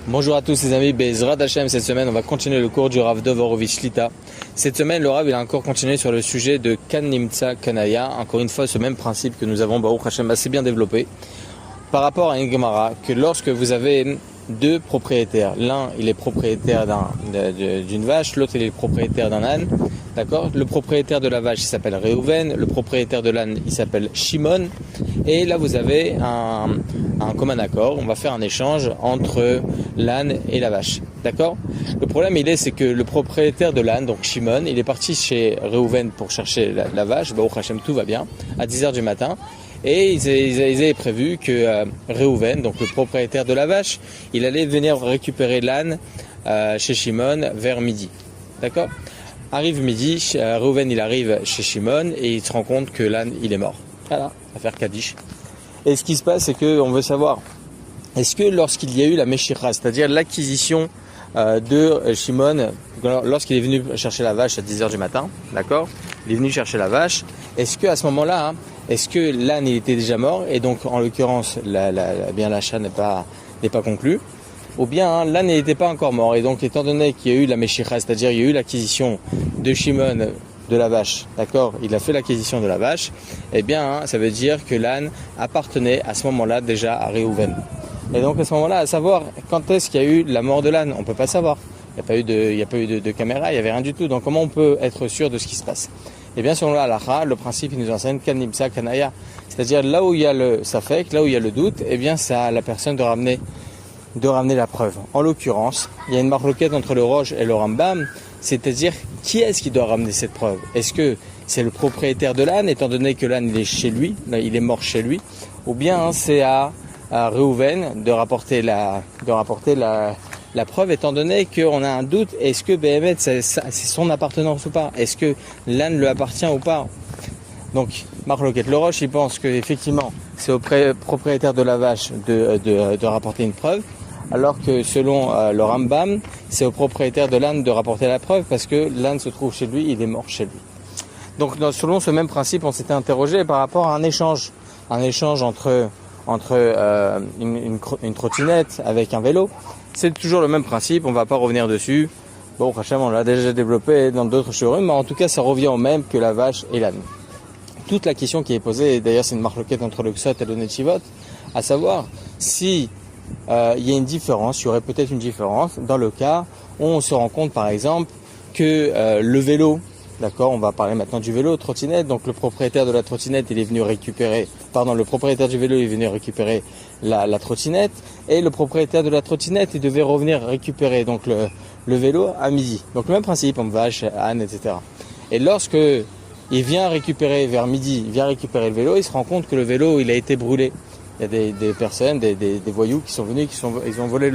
Bonjour à tous les amis, Bezrat Hashem. Cette semaine on va continuer le cours du Rav Dov Horowitz Shlita. Cette semaine le Rav il a encore continué sur le sujet de Kan Nimtza Kanaya. Encore une fois ce même principe que nous avons Baruch Hashem assez bien développé par rapport à une Gemara, que lorsque vous avez deux propriétaires, l'un il est propriétaire d'une vache, l'autre il est propriétaire d'un âne, d'accord. Le propriétaire de la vache il s'appelle Reuven, le propriétaire de l'âne il s'appelle Shimon, et là vous avez un commun accord, on va faire un échange entre l'âne et la vache, d'accord. Le problème c'est que le propriétaire de l'âne, donc Shimon, il est parti chez Reuven pour chercher la vache, Baruch Hashem tout va bien, à 10h du matin. Et ils avaient prévu que Reuven, donc le propriétaire de la vache, il allait venir récupérer l'âne chez Shimon vers midi. D'accord ? Arrive midi, Reuven il arrive chez Shimon et il se rend compte que l'âne il est mort. Voilà, affaire Kaddish. Et ce qui se passe, c'est qu'on veut savoir, est-ce que lorsqu'il y a eu la Meshira, c'est-à-dire l'acquisition de Shimon, lorsqu'il est venu chercher la vache à 10h du matin, d'accord ? Il est venu chercher la vache, est-ce qu'à ce moment-là, est-ce que l'âne il était déjà mort et donc en l'occurrence l'achat n'est pas conclu, ou bien l'âne n'était pas encore mort et donc étant donné qu'il y a eu la Meshira, c'est-à-dire il y a eu l'acquisition de Shimon de la vache, d'accord, il a fait l'acquisition de la vache, eh bien ça veut dire que l'âne appartenait à ce moment-là déjà à Reuven. Et donc à ce moment-là, à savoir quand est-ce qu'il y a eu la mort de l'âne, on ne peut pas savoir. Il n'y a pas eu de caméra, il n'y avait rien du tout. Donc comment on peut être sûr de ce qui se passe? Eh bien selon la halakha, le principe il nous enseigne Kan Nimtza Kanaya. C'est-à-dire là où il y a le safek, là où il y a le doute, eh bien c'est à la personne de ramener la preuve. En l'occurrence, il y a une marloquette entre le Rosh et le Rambam, c'est-à-dire qui est-ce qui doit ramener cette preuve? Est-ce que c'est le propriétaire de l'âne, étant donné que l'âne il est chez lui, il est mort chez lui, ou bien c'est à Reuven de rapporter la preuve, étant donné qu'on a un doute, est-ce que Béhémet c'est son appartenance ou pas? Est-ce que l'âne lui appartient ou pas? Donc, Marloquet le Roche, il pense qu'effectivement, c'est au propriétaire de la vache de rapporter une preuve, alors que selon le Rambam, c'est au propriétaire de l'âne de rapporter la preuve, parce que l'âne se trouve chez lui, il est mort chez lui. Donc, selon ce même principe, on s'était interrogé par rapport à un échange entre une trottinette avec un vélo. C'est toujours le même principe, on ne va pas revenir dessus. Bon, Hachem, on l'a déjà développé dans d'autres showrooms, mais en tout cas, ça revient au même que la vache et l'âne. Toute la question qui est posée, et d'ailleurs c'est une marloquette entre le Ksot et le Netivot, à savoir si il y a une différence, il y aurait peut-être une différence dans le cas où on se rend compte par exemple que le vélo, d'accord, on va parler maintenant du vélo, trottinette, donc le propriétaire de la trottinette le propriétaire du vélo est venu récupérer la trottinette, et le propriétaire de la trottinette il devait revenir récupérer donc le vélo à midi. Donc le même principe, homme, vache, âne, etc. Et lorsque il vient récupérer vers midi, il vient récupérer le vélo, il se rend compte que le vélo il a été brûlé. Il y a des personnes, des voyous qui sont venus, ils ont brûlé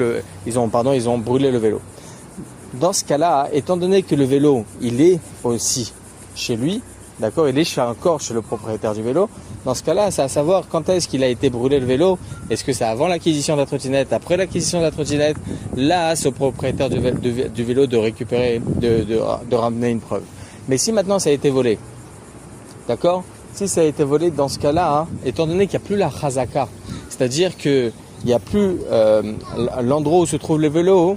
le vélo. Dans ce cas-là, étant donné que le vélo, il est aussi chez lui, d'accord, il est encore chez le propriétaire du vélo, dans ce cas-là, c'est à savoir quand est-ce qu'il a été brûlé le vélo, est-ce que c'est avant l'acquisition de la trottinette, après l'acquisition de la trottinette, là, c'est au propriétaire du vélo de récupérer, de ramener une preuve. Mais si maintenant ça a été volé, d'accord, si ça a été volé dans ce cas-là, étant donné qu'il n'y a plus la chazaka, c'est-à-dire qu'il n'y a plus l'endroit où se trouve le vélo,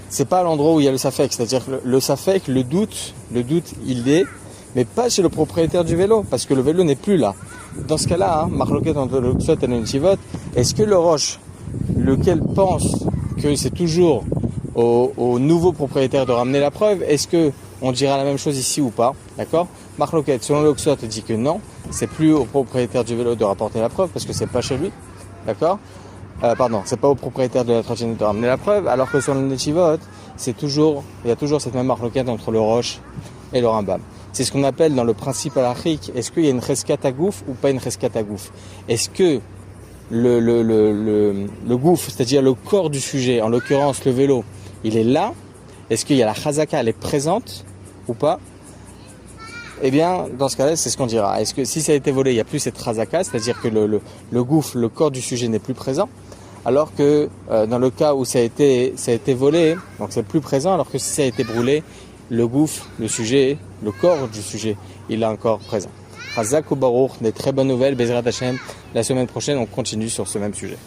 c'est pas l'endroit où il y a le safek, c'est-à-dire le safek, le doute il est, mais pas chez le propriétaire du vélo, parce que le vélo n'est plus là. Dans ce cas-là, marloquet entre le Ksot et le Netivot, est-ce que le Roche, lequel pense que c'est toujours au nouveau propriétaire de ramener la preuve, est-ce que on dira la même chose ici ou pas, d'accord? Marloquet, selon le Ksot, dit que non, c'est plus au propriétaire du vélo de rapporter la preuve, parce que c'est pas chez lui, d'accord? C'est pas au propriétaire de la trottinette de ramener la preuve, alors que sur le Netivot, il y a toujours cette même marloquette entre le Roche et le Rambam. C'est ce qu'on appelle dans le principe halachique, est-ce qu'il y a une cheskat agouf ou pas une cheskat agouf? Est-ce que le gouffre, c'est-à-dire le corps du sujet, en l'occurrence le vélo, il est là? Est-ce qu'il y a la chazaka, elle est présente ou pas? Eh bien, dans ce cas-là, c'est ce qu'on dira. Est-ce que si ça a été volé, il n'y a plus cette chazaka, c'est-à-dire que le gouffre, le corps du sujet n'est plus présent, alors que dans le cas où ça a été volé, donc c'est plus présent, alors que si ça a été brûlé, le gouffre, le sujet, le corps du sujet, il est encore présent. Chazak ou Baruch, des très bonnes nouvelles, Bezrat Hashem. La semaine prochaine, on continue sur ce même sujet.